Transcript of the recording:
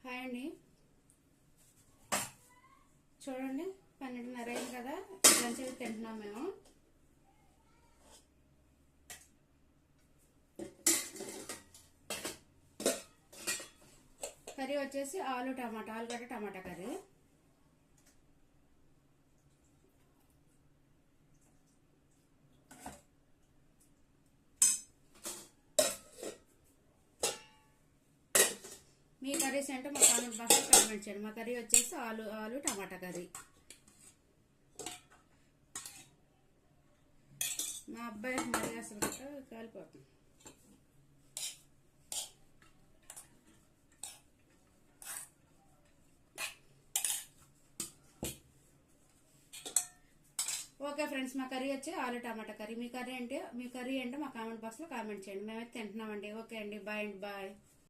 Hi అండి. చూడండి 12:30 అయింది కదా, లంచ్ అయితే తింటున్నాం మేము. కర్రీ వచ్చేసి ఆలుగడ్డ టమాటా కర్రీ. మీ కర్రీస్ ఏంటో మా కామెంట్ బాక్స్లో కామెంట్ చేయండి. మా కర్రీ వచ్చేసి ఆలు టమాటా కర్రీ. మా అబ్బాయి మరి అసలు కాలిపోతుంది. ఓకే ఫ్రెండ్స్, మా కర్రీ వచ్చి ఆలు టమాటా కర్రీ. మీ కర్రీ ఏంటో మా కామెంట్ బాక్స్లో కామెంట్ చేయండి. మేమైతే తింటున్నామండి. ఓకే అండి, బాయ్ అండి, బాయ్.